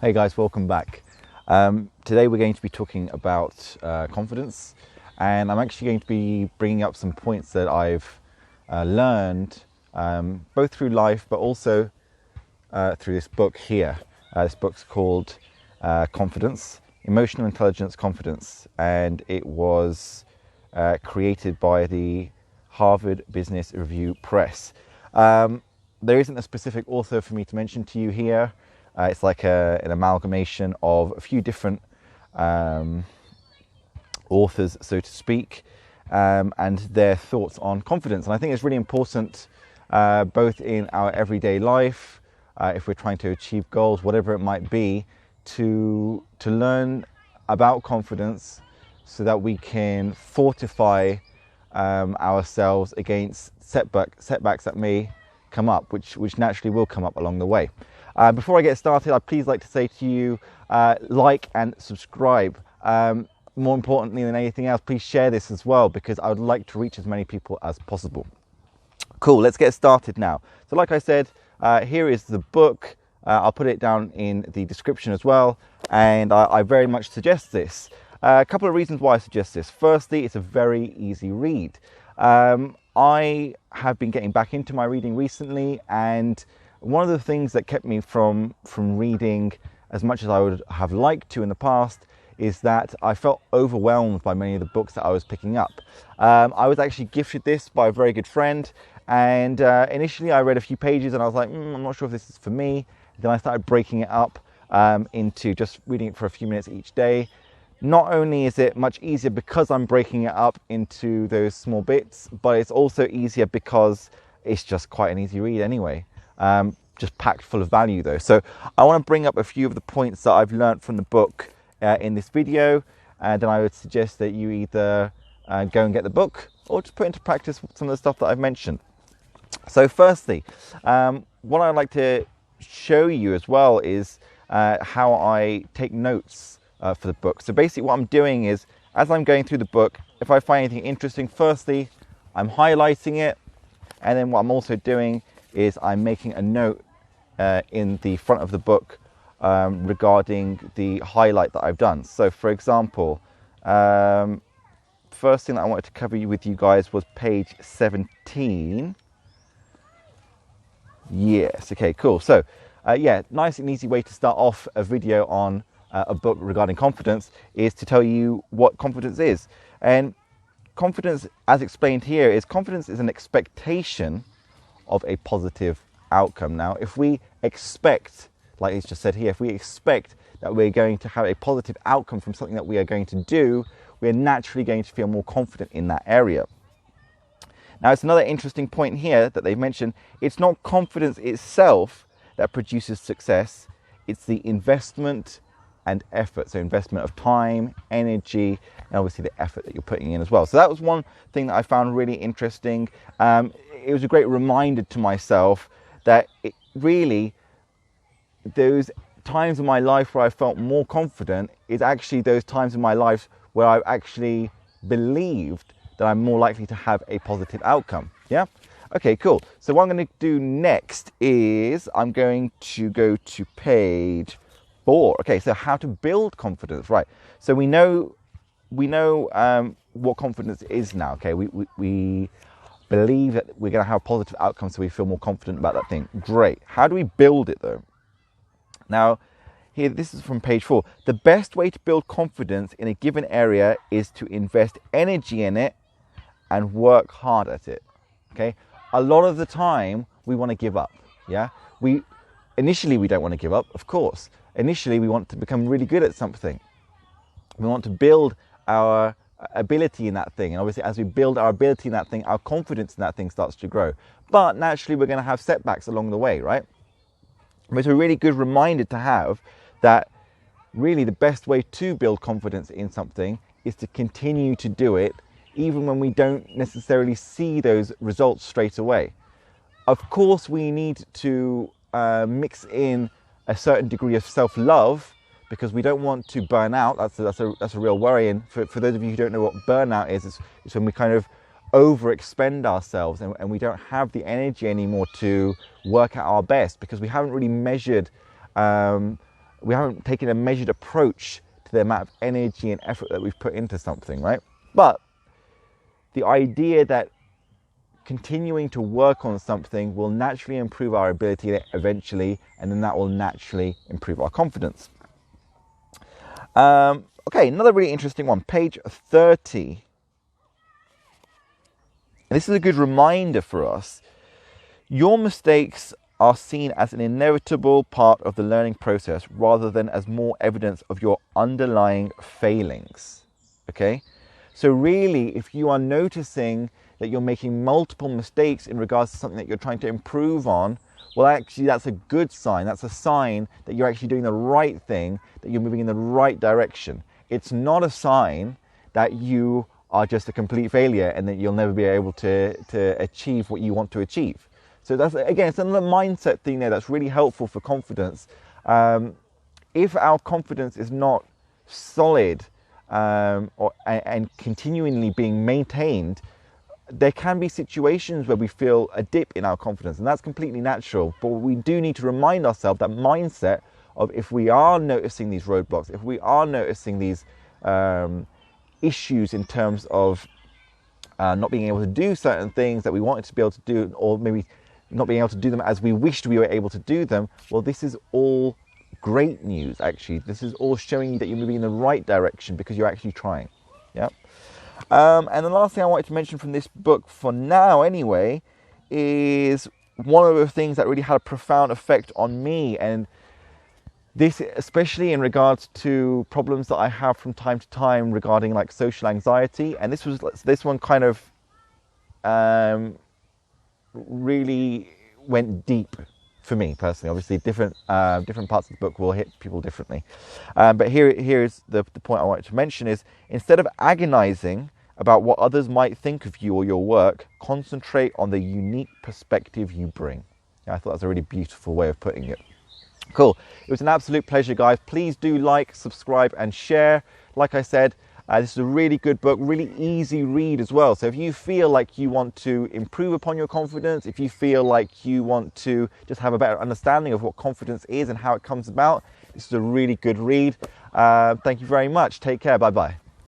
Hey guys, welcome back. Today we're going to be talking about confidence, and I'm actually going to be bringing up some points that I've learned both through life but also through this book here. This book's called Confidence, Emotional Intelligence Confidence, and it was created by the Harvard Business Review Press. There isn't a specific author for me to mention to you here. It's like an amalgamation of a few different authors, so to speak, and their thoughts on confidence. And I think it's really important, both in our everyday life, if we're trying to achieve goals, whatever it might be, to learn about confidence so that we can fortify ourselves against setbacks that may come up, which naturally will come up along the way. Before I get started, I'd please like to say to you, like and subscribe. More importantly than anything else, please share this as well, because I would like to reach as many people as possible. Cool, let's get started now. So like I said, here is the book. I'll put it down in the description as well, and I very much suggest this. A couple of reasons why I suggest this. Firstly, it's a very easy read. I have been getting back into my reading recently, and one of the things that kept me from reading as much as I would have liked to in the past is that I felt overwhelmed by many of the books that I was picking up. I was actually gifted this by a very good friend, and initially I read a few pages and I was like, I'm not sure if this is for me. Then I started breaking it up into just reading it for a few minutes each day. Not only is it much easier because I'm breaking it up into those small bits, but it's also easier because it's just quite an easy read anyway. Just packed full of value though. So I want to bring up a few of the points that I've learned from the book in this video, and then I would suggest that you either go and get the book or just put into practice some of the stuff that I've mentioned. So firstly, what I'd like to show you as well is how I take notes for the book. So basically what I'm doing is, as I'm going through the book, if I find anything interesting, firstly I'm highlighting it, and then what I'm also doing is I'm making a note in the front of the book regarding the highlight that I've done. So for example, first thing that I wanted to cover with you guys was page 17. Yes, okay, cool. So yeah, nice and easy way to start off a video on a book regarding confidence is to tell you what confidence is. And confidence, as explained here, is confidence is an expectation of a positive outcome. Now, if we expect, like it's just said here, if we expect that we're going to have a positive outcome from something that we are going to do, we're naturally going to feel more confident in that area. Now, it's another interesting point here that they've mentioned. It's not confidence itself that produces success, it's the investment and effort. So investment of time, energy, and obviously the effort that you're putting in as well. So that was one thing that I found really interesting. It was a great reminder to myself that it really, those times in my life where I felt more confident is actually those times in my life where I've actually believed that I'm more likely to have a positive outcome. Yeah? Okay, cool. So what I'm going to do next is I'm going to go to page 4. Okay, so how to build confidence, right? So we know what confidence is now. Okay, we believe that we're going to have positive outcomes, so we feel more confident about that thing. Great. How do we build it though? Now, here, this is from page 4. The best way to build confidence in a given area is to invest energy in it and work hard at it. Okay, a lot of the time we want to give up. Yeah, initially we don't want to give up, of course. Initially, we want to become really good at something. We want to build our ability in that thing. And obviously, as we build our ability in that thing, our confidence in that thing starts to grow. But naturally, we're going to have setbacks along the way, right? But it's a really good reminder to have that really the best way to build confidence in something is to continue to do it, even when we don't necessarily see those results straight away. Of course, we need to mix in a certain degree of self-love, because we don't want to burn out. That's a real worry. And for those of you who don't know what burnout is, it's when we kind of overexpend ourselves and we don't have the energy anymore to work at our best because we haven't really measured we haven't taken a measured approach to the amount of energy and effort that we've put into something, right? But the idea that continuing to work on something will naturally improve our ability eventually, and then that will naturally improve our confidence. Okay, another really interesting one, page 30. And this is a good reminder for us. Your mistakes are seen as an inevitable part of the learning process rather than as more evidence of your underlying failings. Okay? So really, if you are noticing that you're making multiple mistakes in regards to something that you're trying to improve on, well, actually, that's a good sign. That's a sign that you're actually doing the right thing, that you're moving in the right direction. It's not a sign that you are just a complete failure and that you'll never be able to achieve what you want to achieve. So that's, again, it's another mindset thing there that's really helpful for confidence. If our confidence is not solid and continually being maintained, there can be situations where we feel a dip in our confidence, and that's completely natural. But we do need to remind ourselves that mindset of, if we are noticing these roadblocks, if we are noticing these issues in terms of not being able to do certain things that we wanted to be able to do, or maybe not being able to do them as we wished we were able to do them, well, this is all great news, actually. This is all showing you that you're moving in the right direction because you're actually trying. Yeah. And the last thing I wanted to mention from this book, for now anyway, is one of the things that really had a profound effect on me, and this especially in regards to problems that I have from time to time regarding like social anxiety. And this one kind of really went deep for me personally. Obviously different parts of the book will hit people differently, but here is the point I wanted to mention is, instead of agonizing about what others might think of you or your work, concentrate on the unique perspective you bring. Yeah, I thought that was a really beautiful way of putting it. Cool. It was an absolute pleasure, guys. Please do like, subscribe and share. Like I said, this is a really good book, really easy read as well. So if you feel like you want to improve upon your confidence, if you feel like you want to just have a better understanding of what confidence is and how it comes about, this is a really good read. Thank you very much. Take care. Bye-bye.